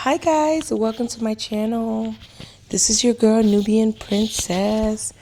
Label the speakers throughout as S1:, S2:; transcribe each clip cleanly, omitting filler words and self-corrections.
S1: Hi guys, welcome to my channel. This is your girl Nubian Princess.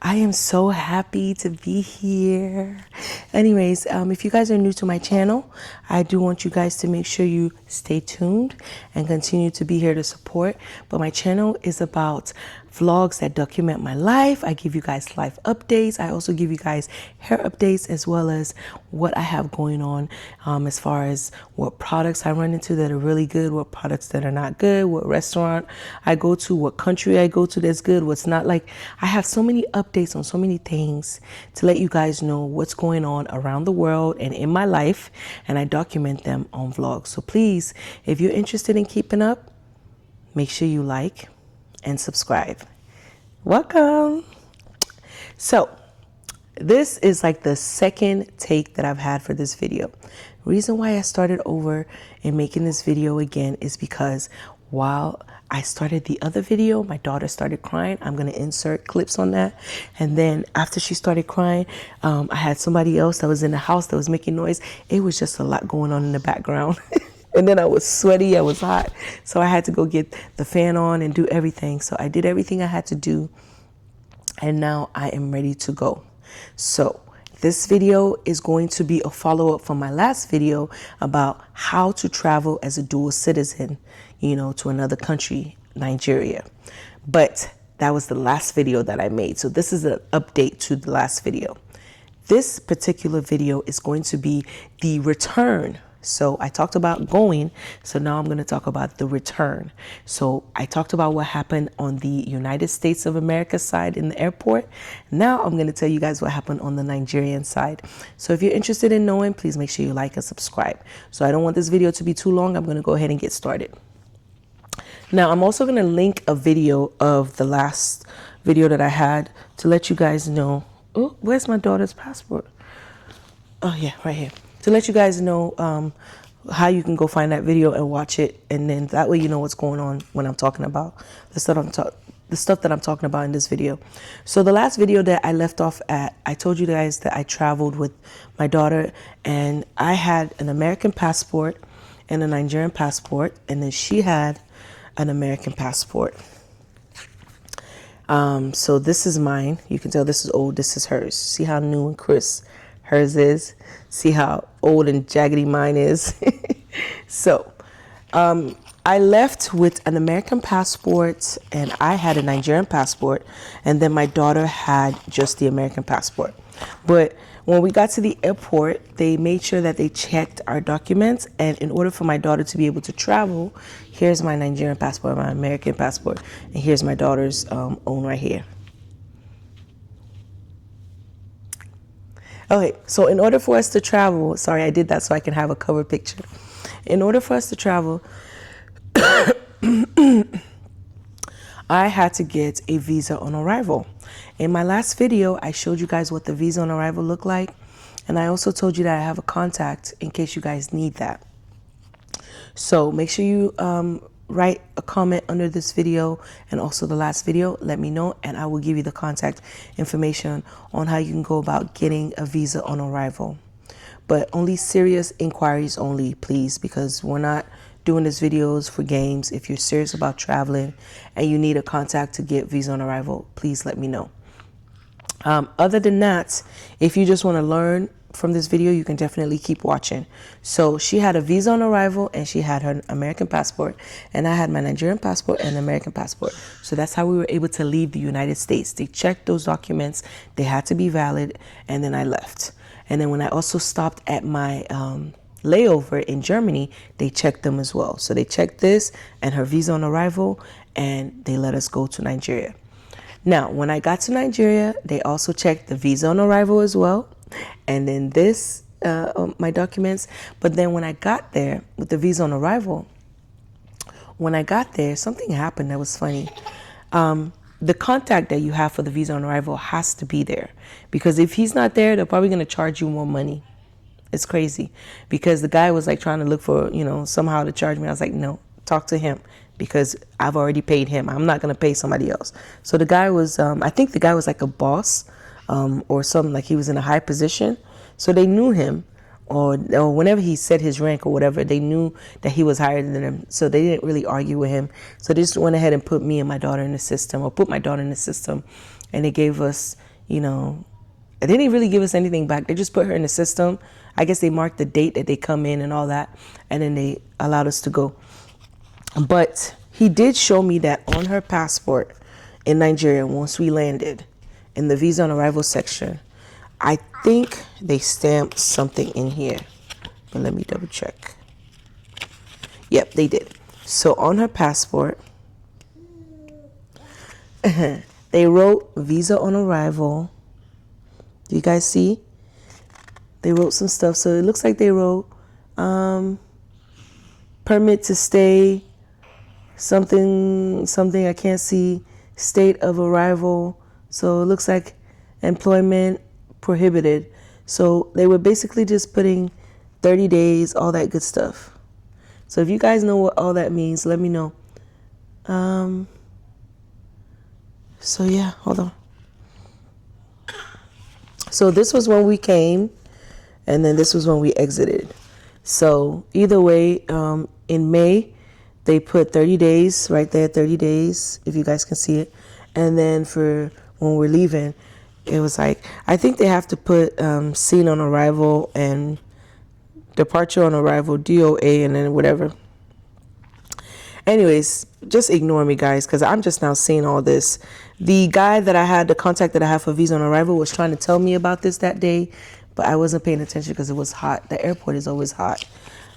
S1: I am so happy to be here. Anyways, if you guys are new to my channel, I do want you guys to make sure you stay tuned and continue to be here to support. But my channel is about vlogs that document my life. I give you guys life updates. I also give you guys hair updates as well as what I have going on as far as what products I run into that are really good, what products that are not good, what restaurant I go to, what country I go to that's good, what's not. Like, I have so many updates on so many things to let you guys know what's going on around the world and in my life, and I document them on vlogs. So please, if you're interested in keeping up, make sure you like and subscribe. Welcome. So this is like the second take that I've had for this video. Reason why I started over and making this video again is because while I started the other video, my daughter started crying. I'm going to insert clips on that. And then after she started crying, I had somebody else that was in the house that was making noise. It was just a lot going on in the background. And then I was sweaty, I was hot. So I had to go get the fan on and do everything. So I did everything I had to do. And now I am ready to go. So this video is going to be a follow-up from my last video about how to travel as a dual citizen, to another country, Nigeria. But that was the last video that I made. So this is an update to the last video. This particular video is going to be the return. So I talked about going, so now I'm going to talk about the return. So I talked about what happened on the United States of America side in the airport. Now I'm going to tell you guys what happened on the Nigerian side. So if you're interested in knowing, please make sure you like and subscribe. So I don't want this video to be too long. I'm going to go ahead and get started. Now I'm also going to link a video of the last video that I had to let you guys know. Oh, where's my daughter's passport? Oh yeah, right here. To let you guys know how you can go find that video and watch it, and then that way you know what's going on when I'm talking about the stuff that I'm talking about in this video. So the last video that I left off at, I told you guys that I traveled with my daughter, and I had an American passport and a Nigerian passport, and then she had an American passport. So this is mine. You can tell this is old. This is hers. See how new and crisp hers is. See how old and jaggedy mine is. So I left with an American passport, and I had a Nigerian passport, and then my daughter had just the American passport. But when we got to the airport, they made sure that they checked our documents, and in order for my daughter to be able to travel, here's my Nigerian passport, my American passport, and here's my daughter's own right here. Okay, so in order for us to travel, sorry, I did that so I can have a cover picture. In order for us to travel, I had to get a visa on arrival. In my last video, I showed you guys what the visa on arrival looked like. And I also told you that I have a contact in case you guys need that. So make sure you write a comment under this video and also the last video. Let me know, and I will give you the contact information on how you can go about getting a visa on arrival. But only serious inquiries only, please, because we're not doing these videos for games. If you're serious about traveling and you need a contact to get visa on arrival, please let me know. Other than that, if you just want to learn from this video, you can definitely keep watching. So she had a visa on arrival, and she had her American passport, and I had my Nigerian passport and American passport. So that's how we were able to leave the United States. They checked those documents, they had to be valid, and then I left. And then when I also stopped at my layover in Germany, they checked them as well. So they checked this and her visa on arrival, and they let us go to Nigeria. Now, when I got to Nigeria, they also checked the visa on arrival as well, and then this, my documents. But then when I got there with the visa on arrival, when I got there, something happened that was funny. The contact that you have for the visa on arrival has to be there, because if he's not there, they're probably going to charge you more money. It's crazy, because the guy was like trying to look for, somehow to charge me. I was like, no, talk to him, because I've already paid him. I'm not going to pay somebody else. So the guy was, I think the guy was like a boss or something, like he was in a high position. So they knew him, or whenever he said his rank or whatever, they knew that he was higher than them, so they didn't really argue with him. So they just went ahead and put me and my daughter in the system, or put my daughter in the system, and they gave us, they didn't really give us anything back. They just put her in the system. I guess they marked the date that they come in and all that, and then they allowed us to go. But he did show me that on her passport in Nigeria, once we landed, in the visa on arrival section, I think they stamped something in here, but let me double check. Yep, they did. So on her passport, they wrote visa on arrival. Do you guys see? They wrote some stuff. So it looks like they wrote permit to stay, something I can't see, state of arrival. So it looks like employment prohibited. So they were basically just putting 30 days, all that good stuff. So if you guys know what all that means, let me know. So yeah, hold on. So this was when we came, and then this was when we exited. So either way, in May, they put 30 days right there, 30 days, if you guys can see it. And then for when we're leaving, it was like, I think they have to put scene on arrival and departure on arrival, DOA, and then whatever. Anyways, just ignore me, guys, because I'm just now seeing all this. The guy that I had, the contact that I have for visa on arrival, was trying to tell me about this that day, but I wasn't paying attention because it was hot. The airport is always hot.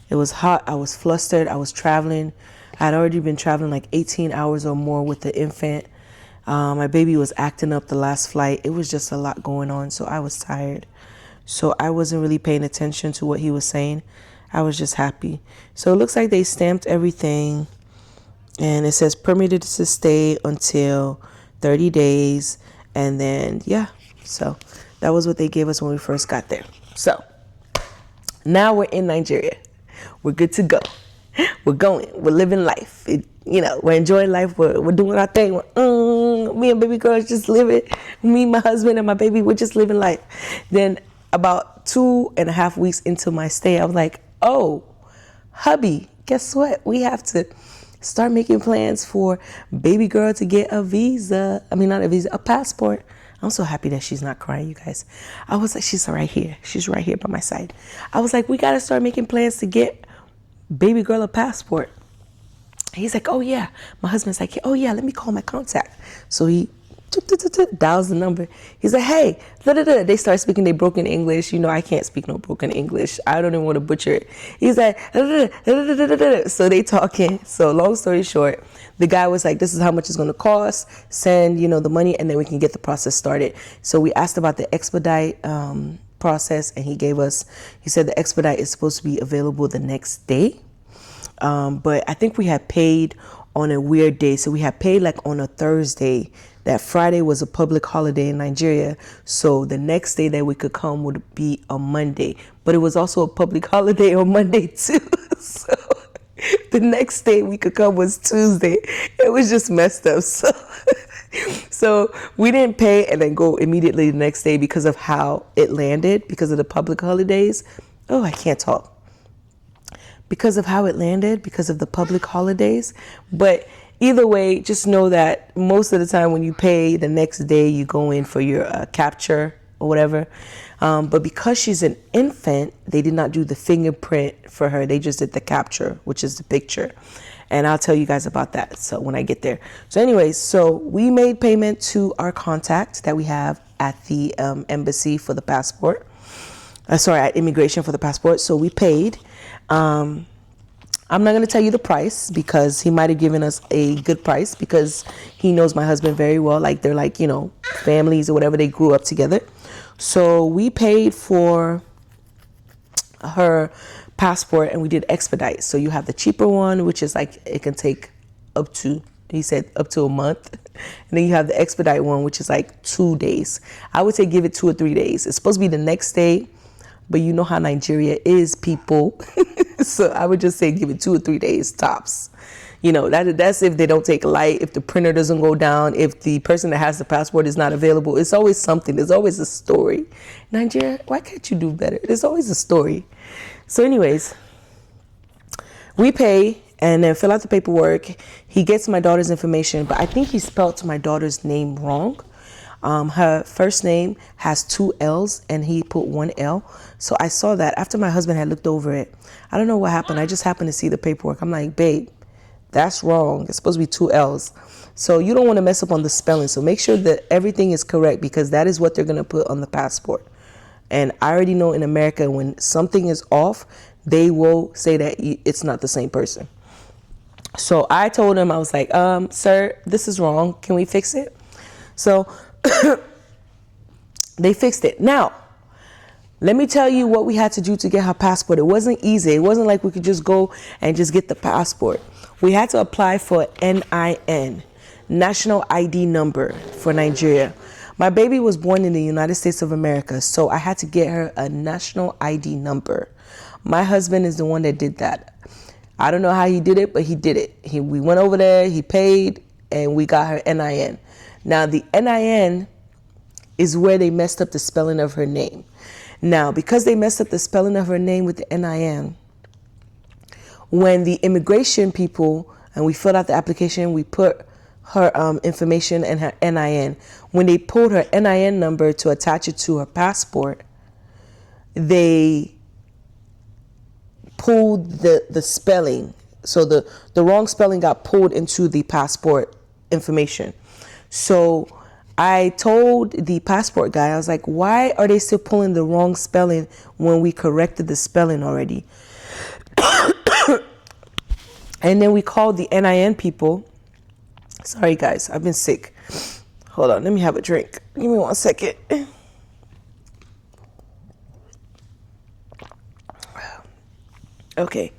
S1: It was hot. I was flustered. I was traveling. I had already been traveling like 18 hours or more with the infant. My baby was acting up the last flight. It was just a lot going on, so I was tired. So I wasn't really paying attention to what he was saying. I was just happy. So it looks like they stamped everything, and it says permitted to stay until 30 days. And then, yeah, so that was what they gave us when we first got there. So now we're in Nigeria. We're good to go. We're going. We're living life. We're enjoying life. We're doing our thing. Me and baby girl is just living. Me, my husband, and my baby, we're just living life. Then about 2.5 weeks into my stay, I was like, oh, hubby, guess what? We have to start making plans for baby girl to get a visa. I mean, not a visa, a passport. I'm so happy that she's not crying, you guys. I was like, she's right here. She's right here by my side. I was like, we got to start making plans to get baby girl a passport. He's like, oh yeah. My husband's like, oh yeah, let me call my contact. So he dials the number. He's like, hey, they start speaking their broken English. I can't speak no broken English. I don't even want to butcher it. He's like, so they talking. So long story short, the guy was like, this is how much it's going to cost. Send, the money, and then we can get the process started. So we asked about the expedite process, and he said the expedite is supposed to be available the next day. But I think we had paid on a weird day. So we had paid like on a Thursday. That Friday was a public holiday in Nigeria. So the next day that we could come would be a Monday. But it was also a public holiday on Monday too. So the next day we could come was Tuesday. It was just messed up. So we didn't pay and then go immediately the next day because of how it landed, because of the public holidays. Oh, I can't talk. Because of how it landed, because of the public holidays. But either way, just know that most of the time when you pay, the next day you go in for your capture or whatever. But because she's an infant, they did not do the fingerprint for her. They just did the capture, which is the picture. And I'll tell you guys about that so when I get there. So anyways, so we made payment to our contact that we have at the embassy for the passport. At immigration for the passport. So we paid. I'm not going to tell you the price because he might have given us a good price because he knows my husband very well. Like they're like, families or whatever. They grew up together. So we paid for her passport and we did expedite. So you have the cheaper one, which is like, it can take he said up to a month. And then you have the expedite one, which is like 2 days. I would say give it 2 or 3 days. It's supposed to be the next day. But you know how Nigeria is, people. So I would just say give it 2 or 3 days tops. That's if they don't take light, if the printer doesn't go down, if the person that has the passport is not available. It's always something. There's always a story. Nigeria, why can't you do better? There's always a story. So anyways, we pay and then fill out the paperwork. He gets my daughter's information, but I think he spelled my daughter's name wrong. Her first name has 2 L's and he put 1 L. So I saw that after my husband had looked over it. I don't know what happened. I just happened to see the paperwork. I'm like, babe, that's wrong. It's supposed to be 2 L's. So you don't want to mess up on the spelling. So make sure that everything is correct, because that is what they're going to put on the passport. And I already know in America, when something is off, they will say that it's not the same person. So I told him, I was like, sir, this is wrong. Can we fix it? So they fixed it. Now, let me tell you what we had to do to get her passport. It wasn't easy. It wasn't like we could just go and just get the passport. We had to apply for NIN, National ID number for Nigeria. My baby was born in the United States of America, so I had to get her a national ID number. My husband is the one that did that. I don't know how he did it, but he did it. We went over there, he paid, and we got her NIN. Now, the NIN is where they messed up the spelling of her name. Now, because they messed up the spelling of her name with the NIN, when the immigration people, and we filled out the application, we put her information and her NIN. When they pulled her NIN number to attach it to her passport, they pulled the spelling. So the wrong spelling got pulled into the passport information. So I told the passport guy, I was like, why are they still pulling the wrong spelling when we corrected the spelling already? And then we called the NIN people. Sorry guys, I've been sick. Hold on, let me have a drink. Give me 1 second. Okay,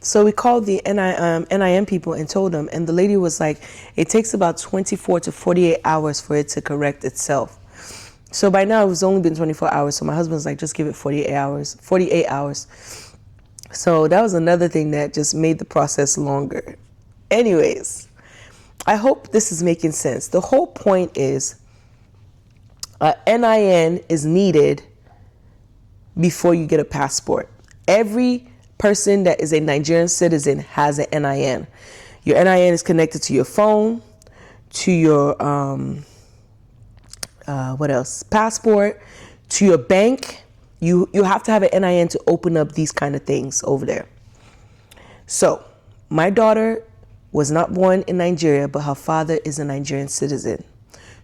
S1: so we called the NIN people and told them, and the lady was like, it takes about 24 to 48 hours for it to correct itself. So by now it was only been 24 hours. So my husband's like, just give it 48 hours. So that was another thing that just made the process longer. Anyways, I hope this is making sense. The whole point is NIN is needed before you get a passport. Every person that is a Nigerian citizen has an NIN. Your NIN is connected to your phone, to your passport, to your bank. You have to have an NIN to open up these kind of things over there. So my daughter was not born in Nigeria, but her father is a Nigerian citizen.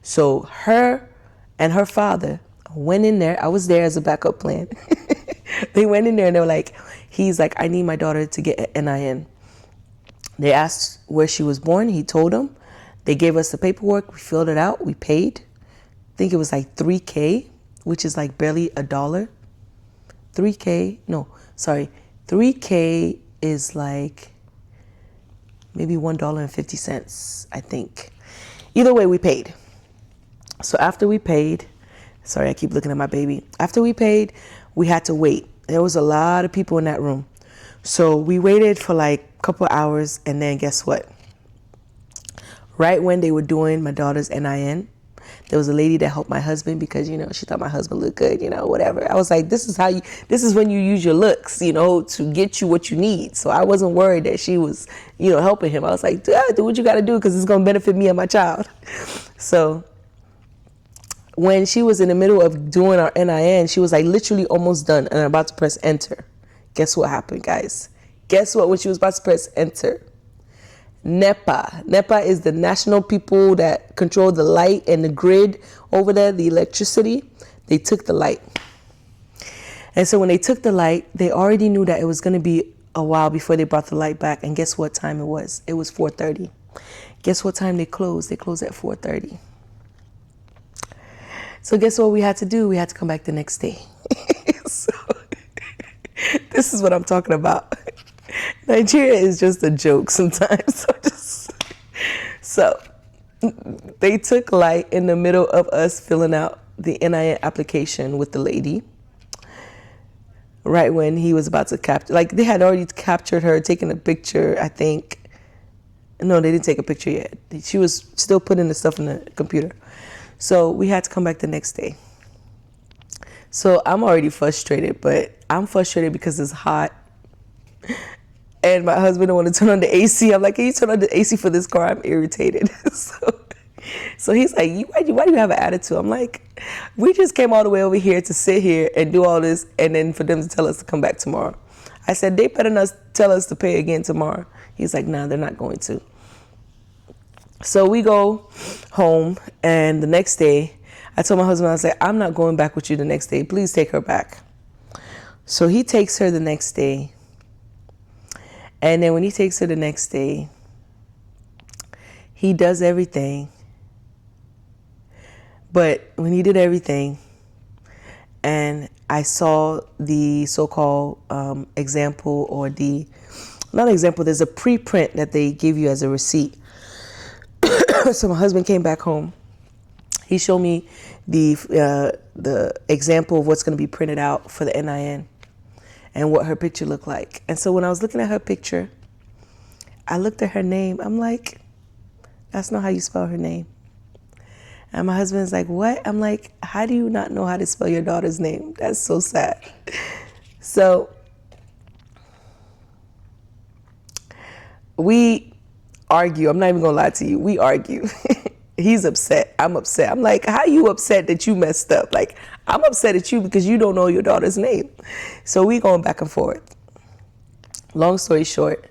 S1: So her and her father went in there. I was there as a backup plan. They went in there and they were like, he's like, I need my daughter to get an NIN. They asked where she was born. He told them. They gave us the paperwork. We filled it out. We paid. I think it was like $3K, which is like barely $1. 3K is like maybe $1.50, I think. Either way, we paid. So after we paid, sorry, I keep looking at my baby. After we paid, we had to wait. There was a lot of people in that room. So we waited for like a couple hours, and then guess what? Right when they were doing my daughter's NIN, there was a lady that helped my husband because, she thought my husband looked good, whatever. I was like, this is when you use your looks, to get you what you need. So I wasn't worried that she was, helping him. I was like, do what you got to do because it's going to benefit me and my child. So when she was in the middle of doing our NIN, she was like literally almost done and about to press enter. Guess what happened, guys? Guess what? When she was about to press enter, NEPA is the national people that control the light and the grid over there, the electricity. They took the light. And so when they took the light, they already knew that it was going to be a while before they brought the light back. And guess what time it was? It was 4:30. Guess what time they closed? They closed at 4:30. So guess what we had to do? We had to come back the next day. So this is what I'm talking about. Nigeria is just a joke sometimes. So they took light in the middle of us filling out the NIN application with the lady. Right when he was about to capture, like they had already captured her, taken a picture, I think. No, they didn't take a picture yet. She was still putting the stuff in the computer. So we had to come back the next day. So I'm already frustrated, but I'm frustrated because it's hot. And my husband don't want to turn on the AC. I'm like, can you turn on the AC for this car? I'm irritated. So he's like, why do you have an attitude? I'm like, we just came all the way over here to sit here and do all this, and then for them to tell us to come back tomorrow. I said, they better not tell us to pay again tomorrow. He's like, nah, they're not going to. So we go home, and the next day, I told my husband, I was like, I'm not going back with you the next day. Please take her back. So he takes her the next day. And then when he takes her the next day, he does everything. But when he did everything, and I saw the so-called example, or not example, there's a preprint that they give you as a receipt. So my husband came back home. He showed me the example of what's going to be printed out for the NIN and what her picture looked like. And so when I was looking at her picture, I looked at her name. I'm like, that's not how you spell her name. And my husband's like, what? I'm like, how do you not know how to spell your daughter's name? That's so sad. So we argue. I'm not even going to lie to you. We argue. He's upset. I'm upset. I'm like, how are you upset that you messed up? Like, I'm upset at you because you don't know your daughter's name. So we going back and forth. Long story short,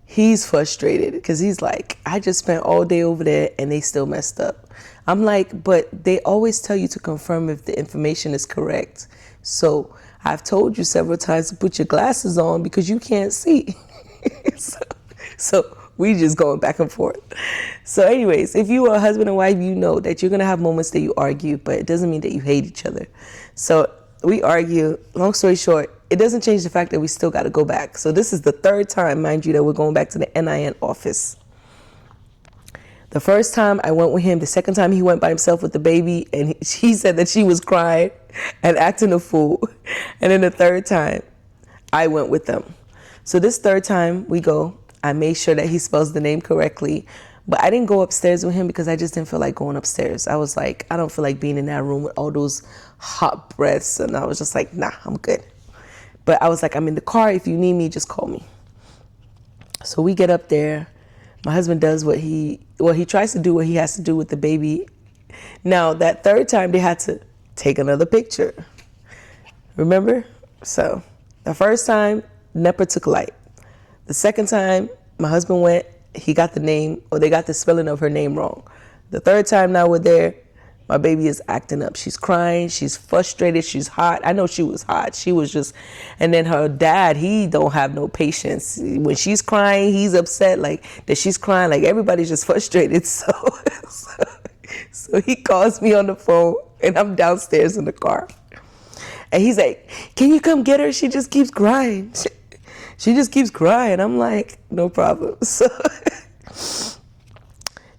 S1: he's frustrated because he's like, I just spent all day over there and they still messed up. I'm like, but they always tell you to confirm if the information is correct. So I've told you several times to put your glasses on because you can't see. so we just going back and forth. So anyways, if you are a husband and wife, you know that you're going to have moments that you argue, but it doesn't mean that you hate each other. So we argue. Long story short, it doesn't change the fact that we still got to go back. So this is the third time, mind you, that we're going back to the NIN office. The first time I went with him, the second time he went by himself with the baby, and he said that she was crying and acting a fool. And then the third time, I went with them. So this third time we go, I made sure that he spells the name correctly. But I didn't go upstairs with him because I just didn't feel like going upstairs. I was like, I don't feel like being in that room with all those hot breaths. And I was just like, nah, I'm good. But I was like, I'm in the car. If you need me, just call me. So we get up there. My husband does he tries to do what he has to do with the baby. Now, that third time, they had to take another picture. Remember? So the first time, Nepper took light. The second time, my husband went, he got the name, or they got the spelling of her name wrong. The third time now we're there, my baby is acting up. She's crying, she's frustrated, she's hot. I know she was hot. She was just, and then her dad, he don't have no patience. When she's crying, he's upset, like that she's crying, like everybody's just frustrated. So he calls me on the phone, and I'm downstairs in the car. And he's like, can you come get her? She just keeps crying. She just keeps crying. I'm like, no problem.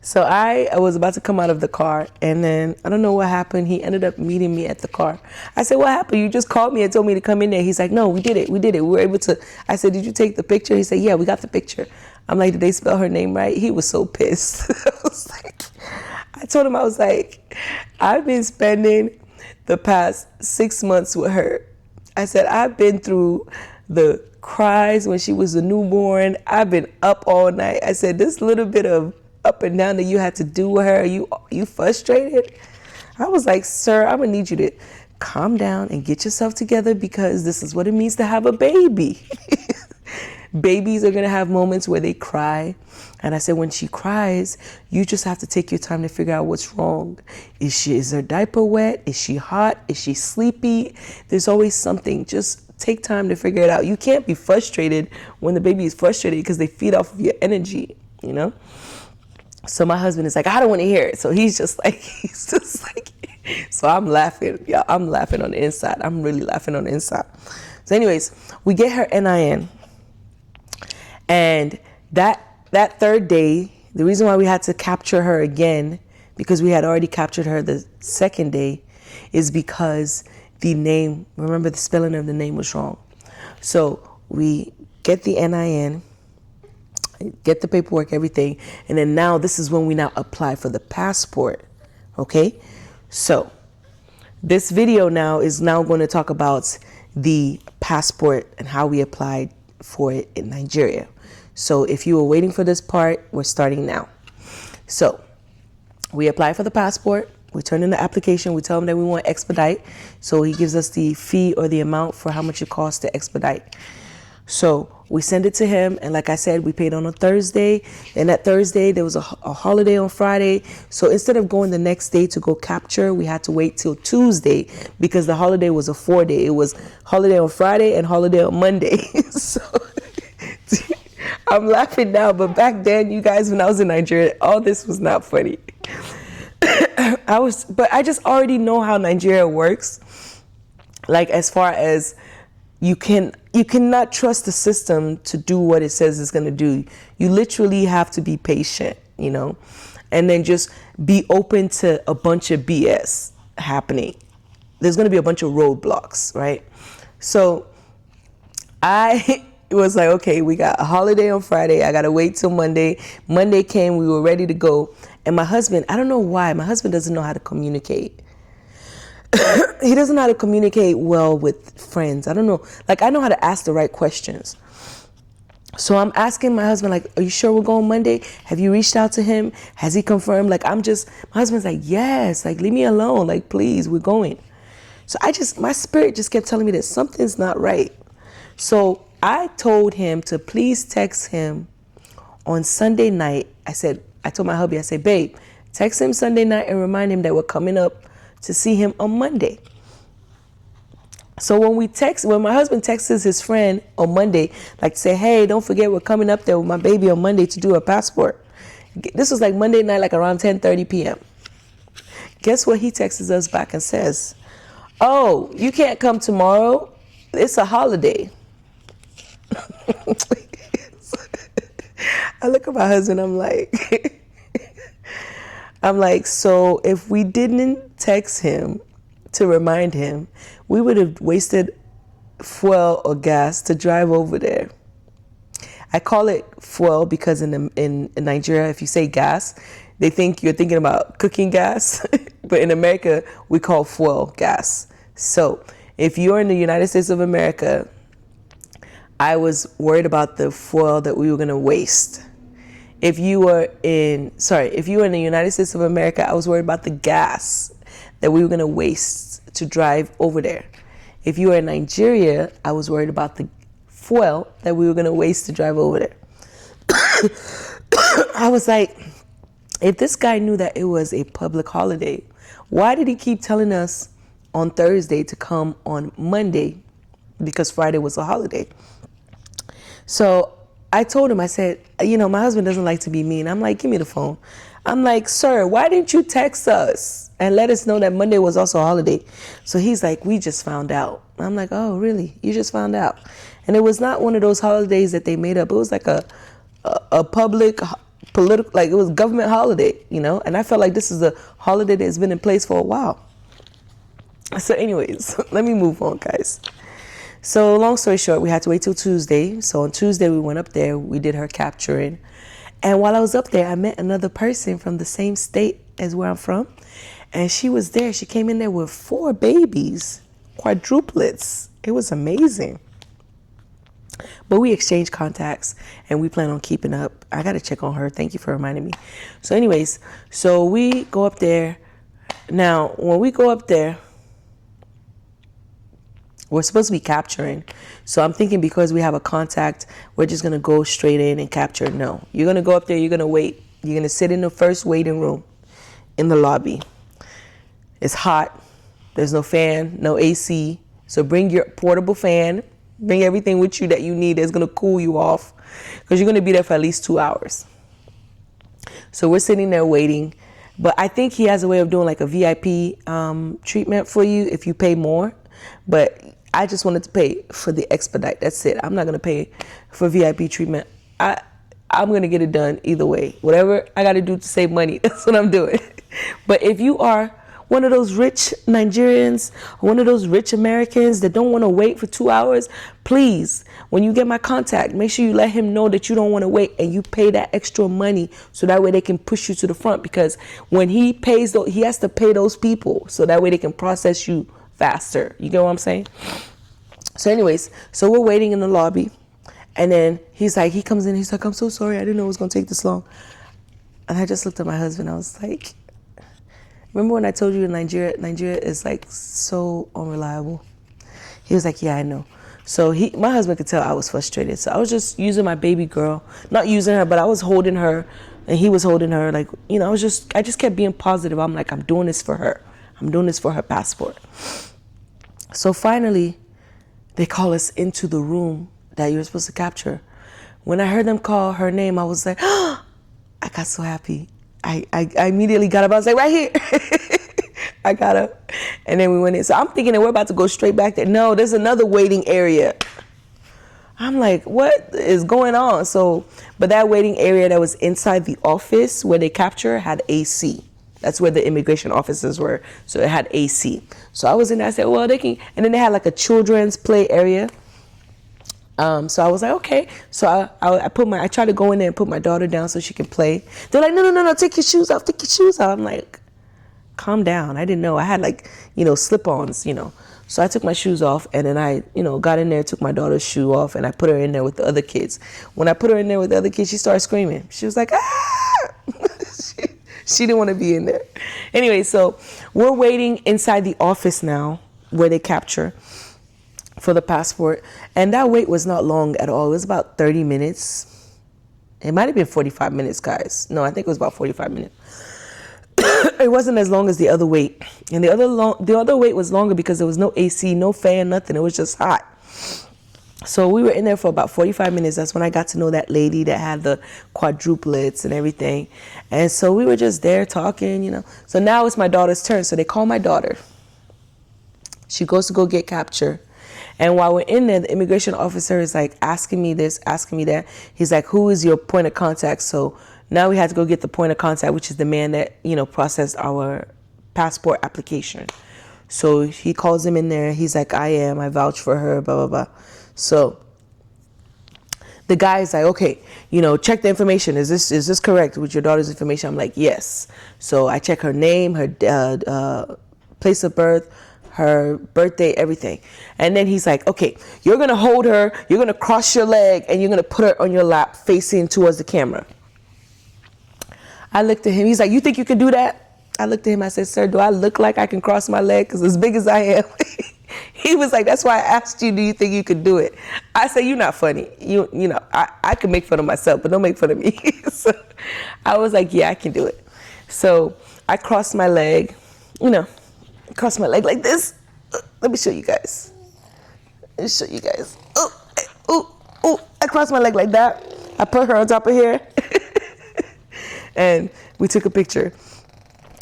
S1: So I was about to come out of the car, and then I don't know what happened. He ended up meeting me at the car. I said, what happened? You just called me and told me to come in there. He's like, no, we did it. We were able to. I said, did you take the picture? He said, yeah, we got the picture. I'm like, did they spell her name right? He was so pissed. I told him, I was like, I've been spending the past 6 months with her. I said, I've been through the cries when she was a newborn. I've been up all night. I said, this little bit of up and down that you had to do with her, you frustrated? I was like, sir, I'm gonna need you to calm down and get yourself together, because this is what it means to have a baby. Babies are gonna have moments where they cry. And I said, when she cries, you just have to take your time to figure out what's wrong. Is her diaper wet? Is she hot? Is she sleepy? There's always something. Just take time to figure it out. You can't be frustrated when the baby is frustrated, because they feed off of your energy, you know? So my husband is like, I don't want to hear it. So he's just like, so I'm laughing. Yeah, I'm laughing on the inside. I'm really laughing on the inside. So anyways, we get her NIN. And that third day, the reason why we had to capture her again, because we had already captured her the second day, is because the name, remember the spelling of the name was wrong. So we get the NIN, get the paperwork, everything. And then now this is when we now apply for the passport. Okay. So this video now is now going to talk about the passport and how we applied for it in Nigeria. So if you were waiting for this part, we're starting now. So we apply for the passport. We turn in the application. We tell him that we want expedite. So he gives us the fee or the amount for how much it costs to expedite. So we send it to him. And like I said, we paid on a Thursday. And that Thursday, there was a holiday on Friday. So instead of going the next day to go capture, we had to wait till Tuesday because the holiday was a 4-day. It was holiday on Friday and holiday on Monday. So I'm laughing now, but back then, you guys, when I was in Nigeria, all this was not funny. But I just already know how Nigeria works. Like, as far as you cannot trust the system to do what it says it's going to do. You literally have to be patient, and then just be open to a bunch of BS happening. There's going to be a bunch of roadblocks, right? So I was like, okay, we got a holiday on Friday. I got to wait till Monday. Monday came. We were ready to go. And my husband, I don't know why, my husband doesn't know how to communicate. He doesn't know how to communicate well with friends. I don't know. Like, I know how to ask the right questions. So I'm asking my husband, like, are you sure we're going Monday? Have you reached out to him? Has he confirmed? Like, my husband's like, yes, like, leave me alone. Like, please, we're going. So my spirit just kept telling me that something's not right. So I told him to please text him on Sunday night. I told my hubby, I said, babe, text him Sunday night and remind him that we're coming up to see him on Monday. So when my husband texts his friend on Monday, like, say, hey, don't forget we're coming up there with my baby on Monday to do a passport. This was like Monday night, like around 10:30 p.m. Guess what he texts us back and says? Oh, you can't come tomorrow. It's a holiday. I look at my husband, I'm like, so if we didn't text him to remind him, we would have wasted fuel or gas to drive over there. I call it fuel because in Nigeria, if you say gas, they think you're thinking about cooking gas. But in America, we call fuel gas. So if you're in the United States of America, I was worried about the fuel that we were going to waste. If you were in the United States of America, I was worried about the gas that we were going to waste to drive over there. If you were in Nigeria, I was worried about the fuel that we were going to waste to drive over there. I was like, if this guy knew that it was a public holiday, why did he keep telling us on Thursday to come on Monday? Because Friday was a holiday. So I told him, I said, my husband doesn't like to be mean. I'm like, give me the phone. I'm like, sir, why didn't you text us and let us know that Monday was also a holiday? So he's like, we just found out. I'm like, oh, really? You just found out? And it was not one of those holidays that they made up. It was like a public, political, like it was government holiday, And I felt like this is a holiday that's been in place for a while. So anyways, let me move on, guys. So long story short, we had to wait till Tuesday. So on Tuesday, we went up there. We did her capturing. And while I was up there, I met another person from the same state as where I'm from. And she was there. She came in there with 4 babies, quadruplets. It was amazing. But we exchanged contacts and we plan on keeping up. I got to check on her. Thank you for reminding me. So anyways, so we go up there. Now, when we go up there, we're supposed to be capturing. So I'm thinking because we have a contact, we're just going to go straight in and capture. No, you're going to go up there. You're going to wait. You're going to sit in the first waiting room in the lobby. It's hot. There's no fan, no AC. So bring your portable fan. Bring everything with you that you need that's going to cool you off because you're going to be there for at least 2 hours. So we're sitting there waiting. But I think he has a way of doing like a VIP treatment for you if you pay more. But I just wanted to pay for the expedite. That's it. I'm not going to pay for VIP treatment. I'm going to get it done either way. Whatever I got to do to save money, that's what I'm doing. But if you are one of those rich Nigerians, one of those rich Americans that don't want to wait for 2 hours, please, when you get my contact, make sure you let him know that you don't want to wait and you pay that extra money so that way they can push you to the front, because when he pays, he has to pay those people so that way they can process you faster. You get what I'm saying? So anyways, so we're waiting in the lobby, and then he's like, he comes in, he's like, I'm so sorry, I didn't know it was going to take this long. And I just looked at my husband, I was like, remember when I told you in Nigeria is like so unreliable? He was like, yeah, I know. So my husband could tell I was frustrated. So I was just using my baby girl, not using her, but I was holding her and he was holding her. Like, you know, I just kept being positive. I'm like, I'm doing this for her. I'm doing this for her passport. So finally, they call us into the room that you're supposed to capture. When I heard them call her name, I was like, oh, I got so happy. I immediately got up. I was like, right here. I got up. And then we went in. So I'm thinking that we're about to go straight back there. No, there's another waiting area. I'm like, what is going on? So, but that waiting area that was inside the office where they capture had AC. That's where the immigration officers were. So it had AC. So I was in there, I said, well, they can. And then they had like a children's play area. So I was like, okay. So I tried to go in there and put my daughter down so she can play. They're like, no, take your shoes off, take your shoes off. I'm like, calm down. I didn't know. I had like, slip-ons, So I took my shoes off and then I, got in there, took my daughter's shoe off and I put her in there with the other kids. When I put her in there with the other kids, she started screaming. She was like, ah! She didn't want to be in there. Anyway, so we're waiting inside the office now where they capture for the passport. And that wait was not long at all. It was about 30 minutes. It might have been 45 minutes, guys. No, I think it was about 45 minutes. It wasn't as long as the other wait. And the other wait was longer because there was no AC, no fan, nothing. It was just hot. So we were in there for about 45 minutes. That's when I got to know that lady that had the quadruplets and everything. And so we were just there talking, So now it's my daughter's turn. So they call my daughter. She goes to go get capture. And while we're in there, the immigration officer is like asking me this, asking me that. He's like, who is your point of contact? So now we had to go get the point of contact, which is the man that, processed our passport application. So he calls him in there. He's like, I vouch for her, blah, blah, blah. So the guy is like, okay, check the information. Is this correct with your daughter's information? I'm like, yes. So I check her name, her place of birth, her birthday, everything. And then he's like, okay, you're going to hold her, you're going to cross your leg, and you're going to put her on your lap facing towards the camera. I looked at him. He's like, you think you can do that? I looked at him. I said, sir, do I look like I can cross my leg? Because as big as I am. He was like, that's why I asked you, do you think you could do it? I said, you're not funny. I can make fun of myself, but don't make fun of me. So I was like, yeah, I can do it. So I crossed my leg, cross my leg like this. Let me show you guys. Oh, I crossed my leg like that. I put her on top of here. And we took a picture.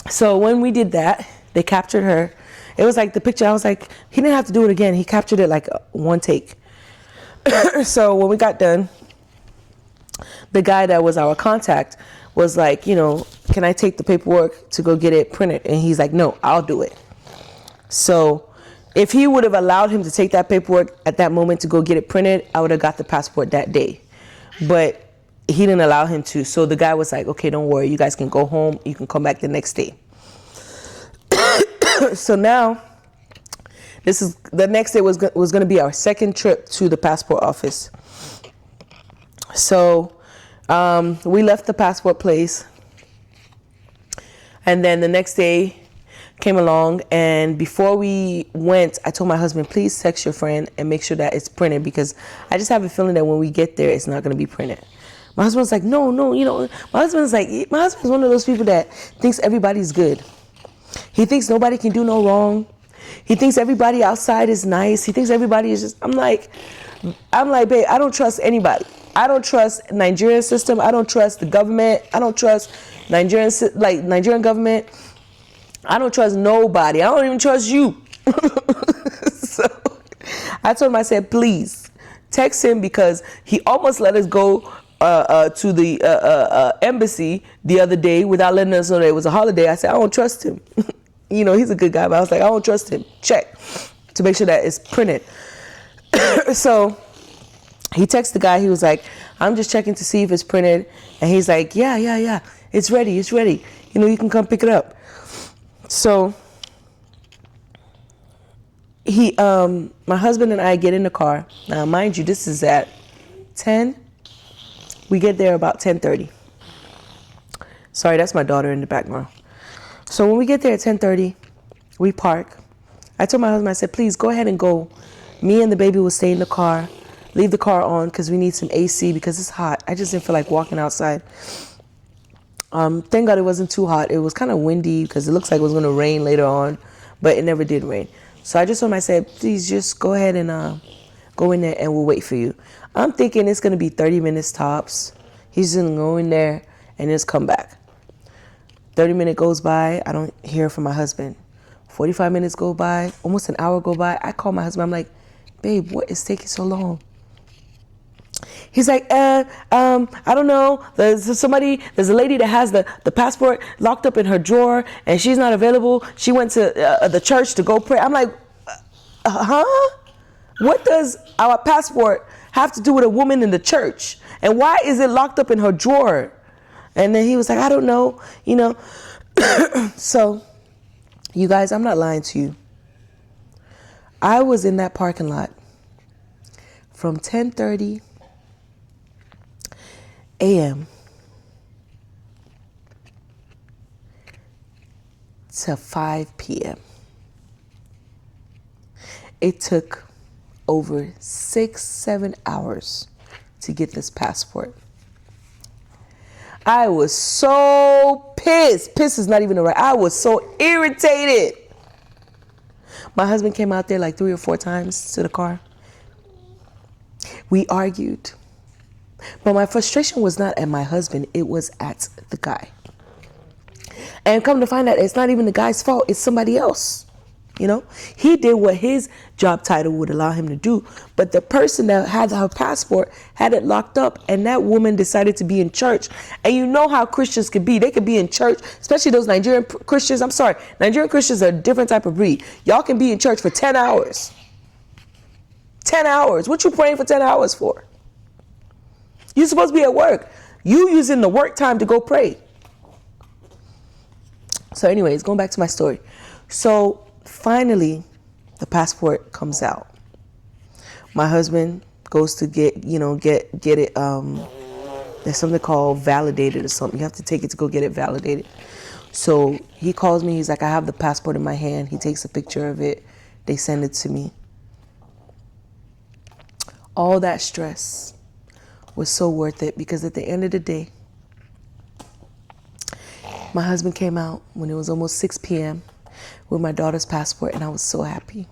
S1: So when we did that, they captured her. It was like the picture, I was like, he didn't have to do it again. He captured it like one take. So when we got done, the guy that was our contact was like, can I take the paperwork to go get it printed? And he's like, no, I'll do it. So if he would have allowed him to take that paperwork at that moment to go get it printed, I would have got the passport that day. But he didn't allow him to. So the guy was like, okay, don't worry. You guys can go home. You can come back the next day. So now, the next day was going to be our second trip to the passport office. So we left the passport place. And then the next day came along. And before we went, I told my husband, please text your friend and make sure that it's printed, because I just have a feeling that when we get there, it's not going to be printed. My husband's like, no, my husband's one of those people that thinks everybody's good. He thinks nobody can do no wrong. He thinks everybody outside is nice. He thinks everybody is just, I'm like, babe, I don't trust anybody. I don't trust Nigerian system. I don't trust the government. I don't trust Nigerian government. I don't trust nobody. I don't even trust you. So I told him, I said, please text him, because he almost let us go to the embassy the other day without letting us know that it was a holiday. I said, I don't trust him. he's a good guy, but I was like, I don't trust him. Check to make sure that it's printed. So he texted the guy. He was like, I'm just checking to see if it's printed. And he's like, yeah. It's ready. You can come pick it up. So my husband and I get in the car. Now, mind you, this is at 10. We get there about 10:30. Sorry, that's my daughter in the background. So when we get there at 10:30, we park. I told my husband, I said, please go ahead and go. Me and the baby will stay in the car. Leave the car on because we need some AC because it's hot. I just didn't feel like walking outside. Thank God it wasn't too hot. It was kind of windy because it looks like it was going to rain later on, but it never did rain. So I just told him, I said, please just go ahead and go in there and we'll wait for you. I'm thinking it's going to be 30 minutes tops. He's going to go in there and just come back. 30 minutes goes by. I don't hear from my husband. 45 minutes go by. Almost an hour go by. I call my husband. I'm like, babe, what is taking so long? He's like, I don't know. There's a lady that has the passport locked up in her drawer and she's not available. She went to the church to go pray. I'm like, huh? What does our passport have to do with a woman in the church? And why is it locked up in her drawer? And then he was like, I don't know, So, you guys, I'm not lying to you. I was in that parking lot from 10:30 a.m. to 5 p.m. It took over 6-7 hours to get this passport. I was so pissed. Pissed is not even the right. I was so irritated. My husband came out there like 3 or 4 times to the car. We argued. But my frustration was not at my husband. It was at the guy. And come to find out, it's not even the guy's fault. It's somebody else. He did what his job title would allow him to do. But the person that had her passport had it locked up. And that woman decided to be in church. And you know how Christians could be. They could be in church, especially those Nigerian Christians. I'm sorry. Nigerian Christians are a different type of breed. Y'all can be in church for 10 hours. 10 hours. What you praying for 10 hours for? You're supposed to be at work. You using the work time to go pray. So anyways, going back to my story. So finally, the passport comes out. My husband goes to get it. There's something called validated or something. You have to take it to go get it validated. So he calls me. He's like, I have the passport in my hand. He takes a picture of it. They send it to me. All that stress was so worth it because at the end of the day, my husband came out when it was almost 6 p.m. with my daughter's passport, and I was so happy.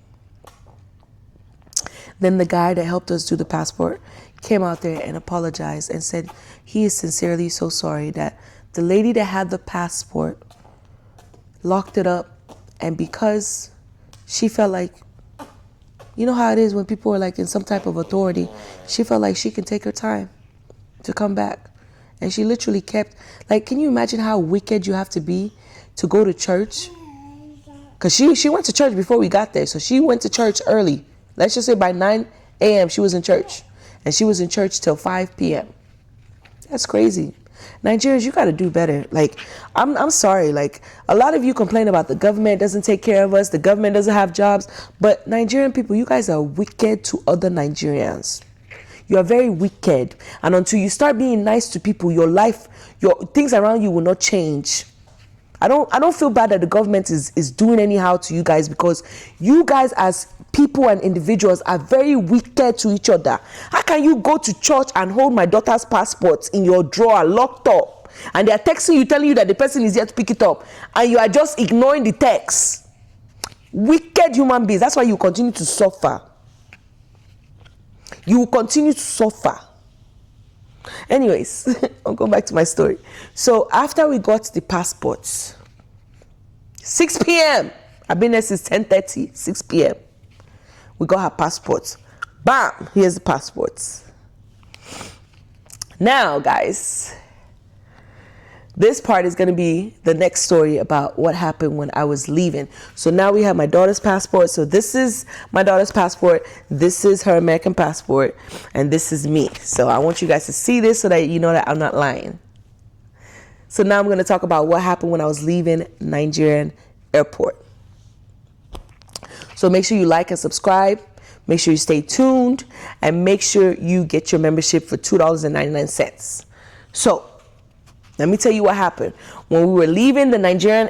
S1: Then the guy that helped us do the passport came out there and apologized and said he is sincerely so sorry that the lady that had the passport locked it up, and because she felt like, you know how it is when people are like in some type of authority, she felt like she can take her time to come back. And she literally kept, like, can you imagine how wicked you have to be to go to church? Because she went to church before we got there. So she went to church early. Let's just say by 9 a.m. she was in church. And she was in church till 5 p.m. That's crazy. Nigerians, you got to do better. Like, I'm sorry. Like, a lot of you complain about the government doesn't take care of us. The government doesn't have jobs. But Nigerian people, you guys are wicked to other Nigerians. You are very wicked. And until you start being nice to people, your life, your things around you will not change. I don't feel bad that the government is doing anyhow to you guys, because you guys as people and individuals are very wicked to each other. How can you go to church and hold my daughter's passport in your drawer locked up, and they are texting you telling you that the person is here to pick it up, and you are just ignoring the text? Wicked human beings. That's why you continue to suffer. You will continue to suffer. Anyways, I'll go back to my story. So after we got the passports, 6 p.m. I've been there since 10:30, 6 p.m. We got her passports. Bam! Here's the passports. Now, guys, this part is going to be the next story about what happened when I was leaving. So now we have my daughter's passport. So this is my daughter's passport. This is her American passport. And this is me. So I want you guys to see this so that you know that I'm not lying. So now I'm going to talk about what happened when I was leaving Nigerian airport. So make sure you like and subscribe. Make sure you stay tuned. And make sure you get your membership for $2.99. So let me tell you what happened. When we were leaving the Nigerian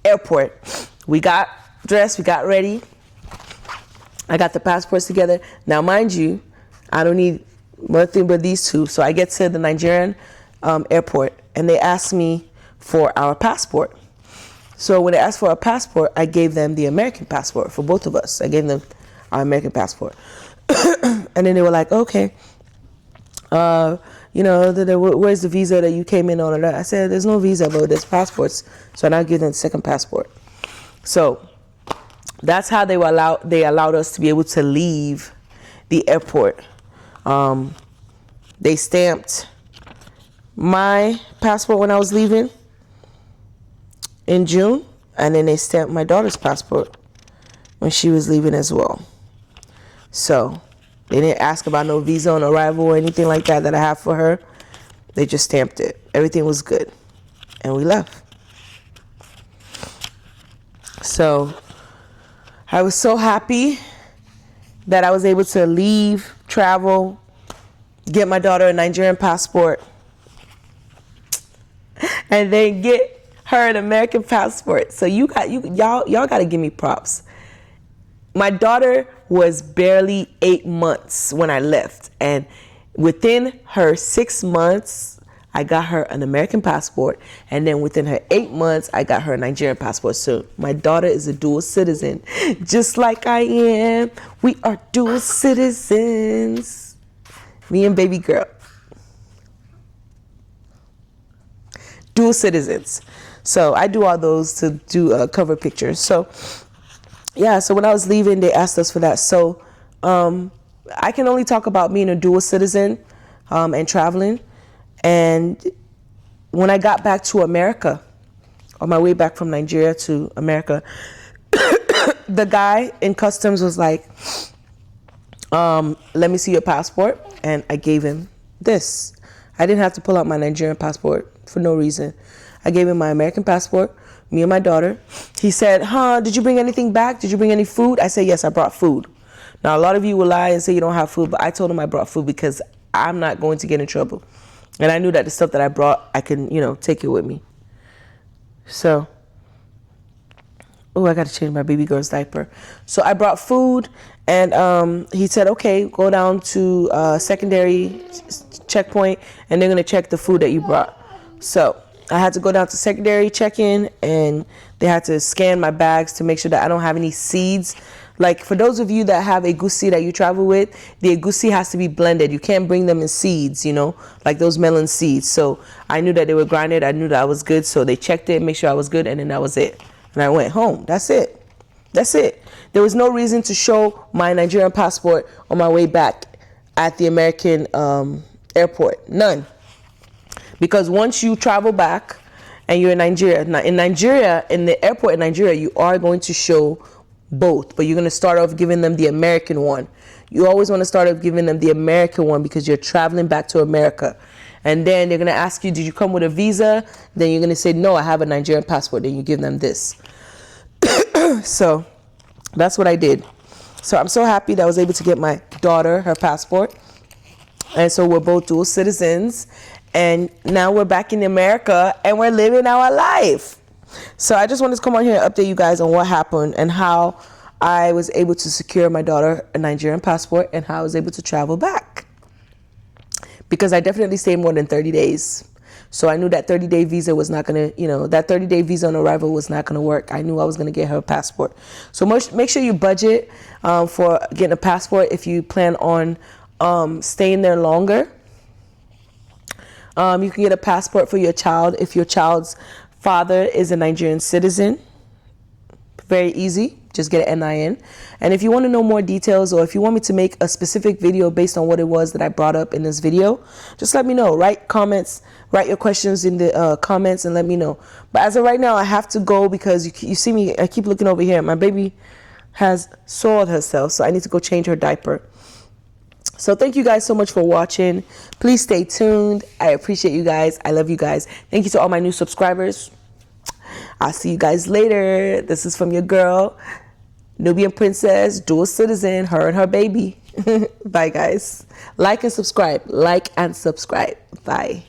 S1: airport, we got dressed, we got ready. I got the passports together. Now, mind you, I don't need nothing but these two. So I get to the Nigerian airport, and they asked me for our passport. So when they asked for our passport, I gave them the American passport for both of us. I gave them our American passport. And then they were like, okay. Where's the visa that you came in on? I said, there's no visa, but there's passports. So I now give them the second passport. So that's how they allowed us to be able to leave the airport. They stamped my passport when I was leaving in June, and then they stamped my daughter's passport when she was leaving as well. So they didn't ask about no visa on arrival or anything like that I have for her. They just stamped it. Everything was good. And we left. So I was so happy that I was able to leave, travel, get my daughter a Nigerian passport, and then get her an American passport. So y'all got to give me props. My daughter was barely 8 months when I left, and within her 6 months, I got her an American passport, and then within her 8 months, I got her a Nigerian passport. So my daughter is a dual citizen, just like I am. We are dual citizens. Me and baby girl. Dual citizens. So I do all those to do cover pictures. So yeah, so when I was leaving, they asked us for that. So I can only talk about being a dual citizen and traveling. And when I got back to America, on my way back from Nigeria to America, the guy in customs was like, let me see your passport. And I gave him this. I didn't have to pull out my Nigerian passport for no reason. I gave him my American passport, me and my daughter. He said, did you bring anything back? Did you bring any food? I said, yes, I brought food. Now, a lot of you will lie and say you don't have food, but I told him I brought food because I'm not going to get in trouble. And I knew that the stuff that I brought, I can, take it with me. So, I got to change my baby girl's diaper. So I brought food, and he said, okay, go down to secondary checkpoint, and they're going to check the food that you brought. So I had to go down to secondary check-in, and they had to scan my bags to make sure that I don't have any seeds. Like, for those of you that have egusi that you travel with, the egusi has to be blended. You can't bring them in seeds, like those melon seeds. So I knew that they were grinded. I knew that I was good. So they checked it, make sure I was good, and then that was it. And I went home. That's it. That's it. There was no reason to show my Nigerian passport on my way back at the American airport. None. Because once you travel back and you're in Nigeria, now in the airport in Nigeria, you are going to show both, but you're going to start off giving them the American one. You always want to start off giving them the American one because you're traveling back to America. And then they're going to ask you, did you come with a visa? Then you're going to say, no, I have a Nigerian passport. Then you give them this. So that's what I did. So I'm so happy that I was able to get my daughter her passport. And so we're both dual citizens. And now we're back in America and we're living our life. So I just wanted to come on here and update you guys on what happened and how I was able to secure my daughter a Nigerian passport and how I was able to travel back. Because I definitely stayed more than 30 days. So I knew that 30-day visa was not going to, that 30-day visa on arrival was not going to work. I knew I was going to get her a passport. So make sure you budget for getting a passport if you plan on staying there longer. You can get a passport for your child if your child's father is a Nigerian citizen. Very easy. Just get an NIN. And if you want to know more details, or if you want me to make a specific video based on what it was that I brought up in this video, just let me know. Write your questions in the comments and let me know. But as of right now, I have to go because you see me, I keep looking over here. My baby has soiled herself, so I need to go change her diaper. So thank you guys so much for watching. Please stay tuned. I appreciate you guys. I love you guys. Thank you to all my new subscribers. I'll see you guys later. This is from your girl, Nubian Princess, dual citizen, her and her baby. Bye, guys. Like and subscribe. Like and subscribe. Bye.